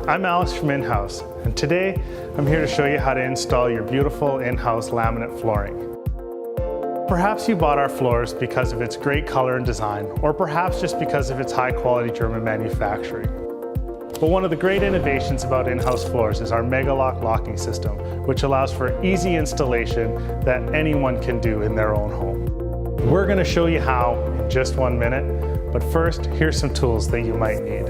I'm Alex from Inhaus, and today I'm here to show you how to install your beautiful Inhaus laminate flooring. Perhaps you bought our floors because of its great color and design, or perhaps just because of its high quality German manufacturing. But one of the great innovations about Inhaus floors is our Mega-Lock locking system, which allows for easy installation that anyone can do in their own home. We're going to show you how in just 1 minute, but first, here's some tools that you might need.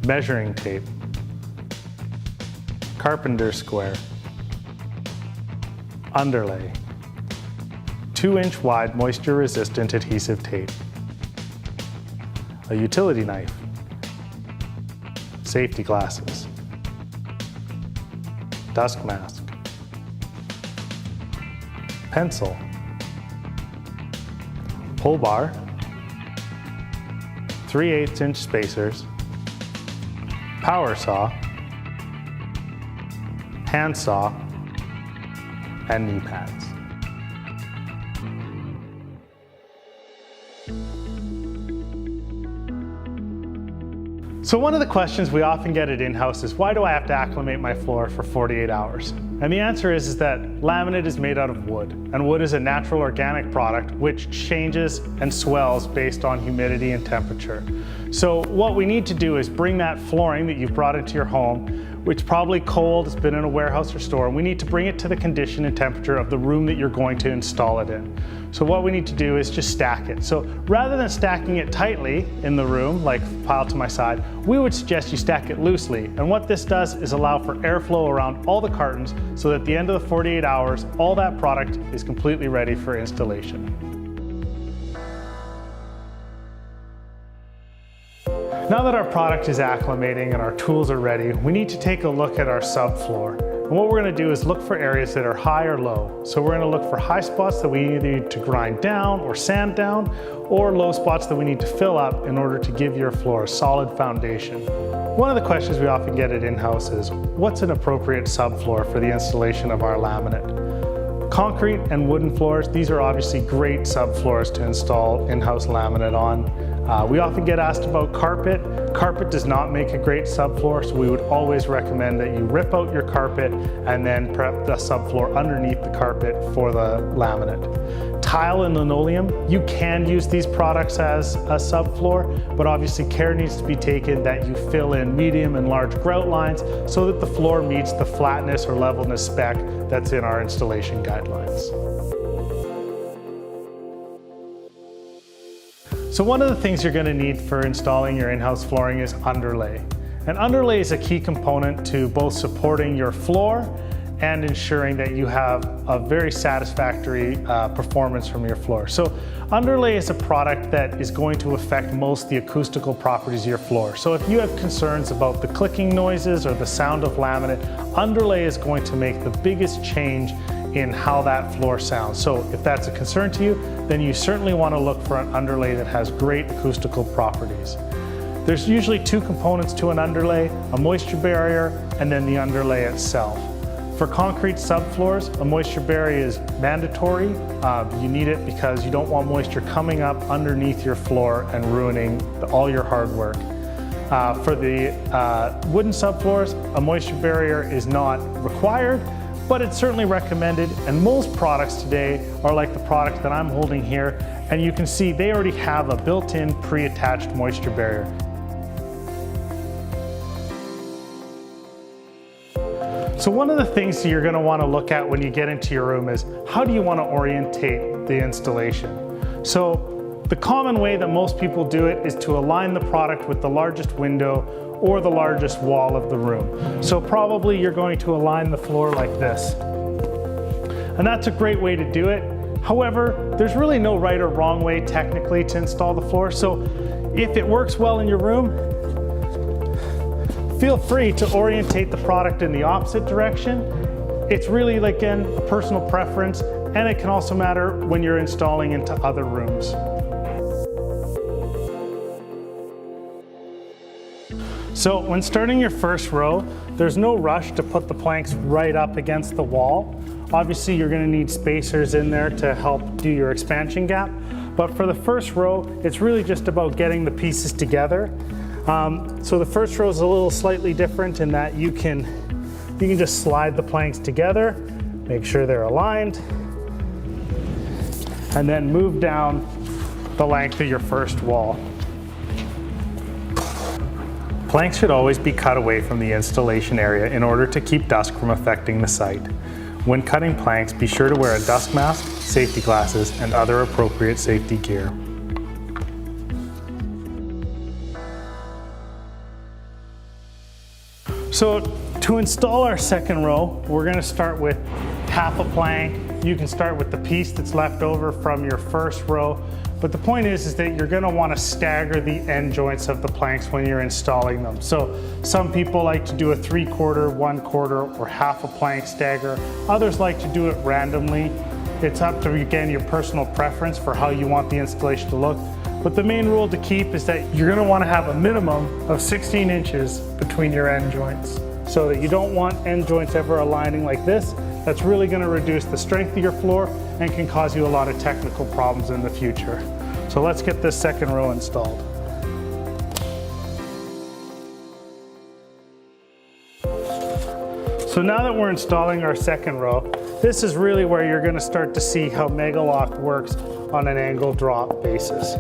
Measuring tape, carpenter square, underlay, 2-inch wide moisture-resistant adhesive tape, a utility knife, safety glasses, dust mask, pencil, pull bar, 3/8-inch spacers, power saw, hand saw, and knee pads. So one of the questions we often get at Inhaus is, why do I have to acclimate my floor for 48 hours? And the answer is that laminate is made out of wood, and wood is a natural organic product which changes and swells based on humidity and temperature. So what we need to do is bring that flooring that you've brought into your home, which is probably cold, it's been in a warehouse or store, and we need to bring it to the condition and temperature of the room that you're going to install it in. So what we need to do is just stack it. So rather than stacking it tightly in the room, like piled to my side, we would suggest you stack it loosely. And what this does is allow for airflow around all the cartons so that at the end of the 48 hours, all that product is completely ready for installation. Now that our product is acclimating and our tools are ready, we need to take a look at our subfloor. And what we're going to do is look for areas that are high or low. So we're going to look for high spots that we either need to grind down or sand down, or low spots that we need to fill up in order to give your floor a solid foundation. One of the questions we often get at Inhaus is, what's an appropriate subfloor for the installation of our laminate? Concrete and wooden floors, these are obviously great subfloors to install Inhaus laminate on. We often get asked about carpet. Carpet does not make a great subfloor, so we would always recommend that you rip out your carpet and then prep the subfloor underneath the carpet for the laminate. Tile and linoleum, you can use these products as a subfloor, but obviously care needs to be taken that you fill in medium and large grout lines so that the floor meets the flatness or levelness spec that's in our installation guidelines. So one of the things you're going to need for installing your Inhaus flooring is underlay. And underlay is a key component to both supporting your floor and ensuring that you have a very satisfactory performance from your floor. So underlay is a product that is going to affect most the acoustical properties of your floor. So if you have concerns about the clicking noises or the sound of laminate, underlay is going to make the biggest change in how that floor sounds. So if that's a concern to you, then you certainly want to look for an underlay that has great acoustical properties. There's usually two components to an underlay, a moisture barrier and then the underlay itself. For concrete subfloors, a moisture barrier is mandatory. You need it because you don't want moisture coming up underneath your floor and ruining all your hard work. For the wooden subfloors, a moisture barrier is not required, but it's certainly recommended, and most products today are like the product that I'm holding here, and you can see they already have a built-in pre-attached moisture barrier. So one of the things you're going to want to look at when you get into your room is, how do you want to orientate the installation? So the common way that most people do it is to align the product with the largest window or the largest wall of the room. So probably you're going to align the floor like this. And that's a great way to do it. However, there's really no right or wrong way technically to install the floor. So if it works well in your room, feel free to orientate the product in the opposite direction. It's really, again, a personal preference, and it can also matter when you're installing into other rooms. So when starting your first row, there's no rush to put the planks right up against the wall. Obviously, you're going to need spacers in there to help do your expansion gap. But for the first row, it's really just about getting the pieces together. So the first row is a little slightly different in that you can just slide the planks together, make sure they're aligned, and then move down the length of your first wall. Planks should always be cut away from the installation area in order to keep dust from affecting the site. When cutting planks, be sure to wear a dust mask, safety glasses, and other appropriate safety gear. So to install our second row, we're going to start with half a plank. You can start with the piece that's left over from your first row. But the point is that you're going to want to stagger the end joints of the planks when you're installing them. So some people like to do a 3/4, 1/4, or half a plank stagger. Others like to do it randomly. It's up to, again, your personal preference for how you want the installation to look. But the main rule to keep is that you're going to want to have a minimum of 16 inches between your end joints, so that you don't want end joints ever aligning like this. That's really going to reduce the strength of your floor and can cause you a lot of technical problems in the future. So let's get this second row installed. So now that we're installing our second row, this is really where you're going to start to see how Megalock works on an angle drop basis.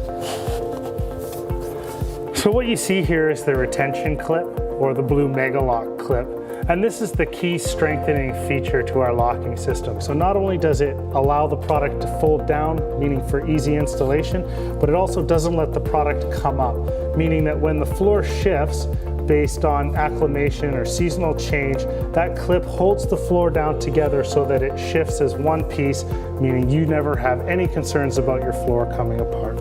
So what you see here is the retention clip, or the blue Megalock clip. And this is the key strengthening feature to our locking system. So not only does it allow the product to fold down, meaning for easy installation, but it also doesn't let the product come up, meaning that when the floor shifts based on acclimation or seasonal change, that clip holds the floor down together so that it shifts as one piece, meaning you never have any concerns about your floor coming apart.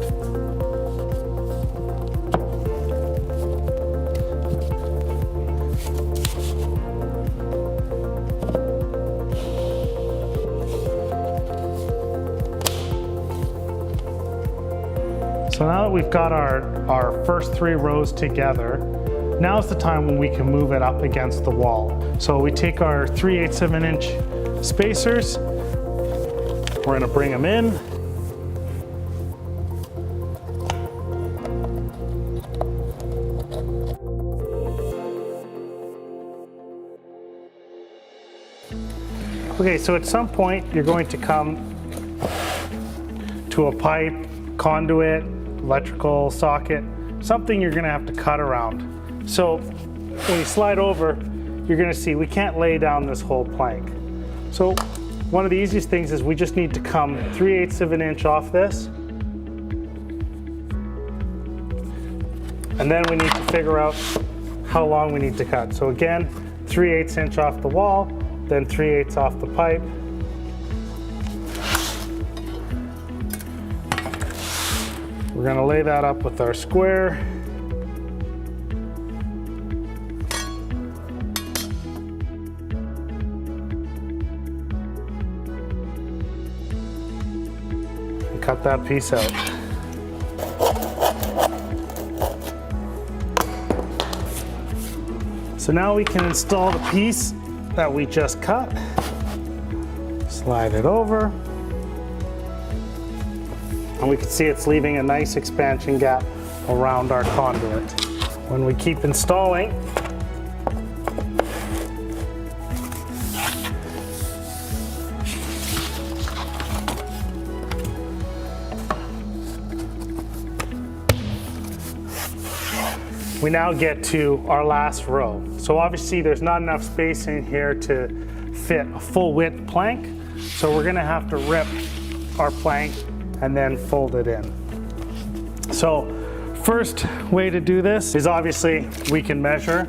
So now that we've got our first 3 rows together, now's the time when we can move it up against the wall. So we take our 3/8 of an inch spacers, we're going to bring them in. Okay, so at some point you're going to come to a pipe, conduit, electrical socket, something you're going to have to cut around. So when you slide over, you're going to see we can't lay down this whole plank. So one of the easiest things is we just need to come 3/8 of an inch off this, and then we need to figure out how long we need to cut. So again, 3/8 inch off the wall, then 3/8 off the pipe. We're going to lay that up with our square. And cut that piece out. So now we can install the piece that we just cut. Slide it over. And we can see it's leaving a nice expansion gap around our conduit. When we keep installing, we now get to our last row. So obviously there's not enough space in here to fit a full width plank. So we're gonna have to rip our plank and then fold it in. So first way to do this is obviously we can measure,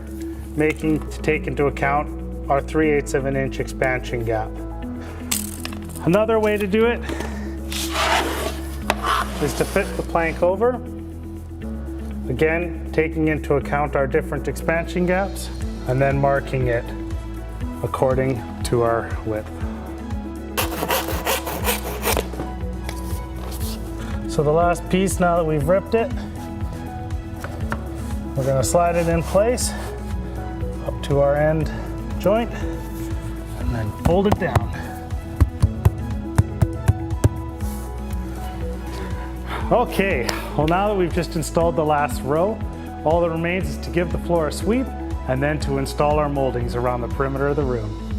take into account our 3/8 of an inch expansion gap. Another way to do it is to fit the plank over. Again, taking into account our different expansion gaps and then marking it according to our width. So the last piece, now that we've ripped it, we're going to slide it in place up to our end joint and then fold it down. Okay, well now that we've just installed the last row, all that remains is to give the floor a sweep and then to install our moldings around the perimeter of the room.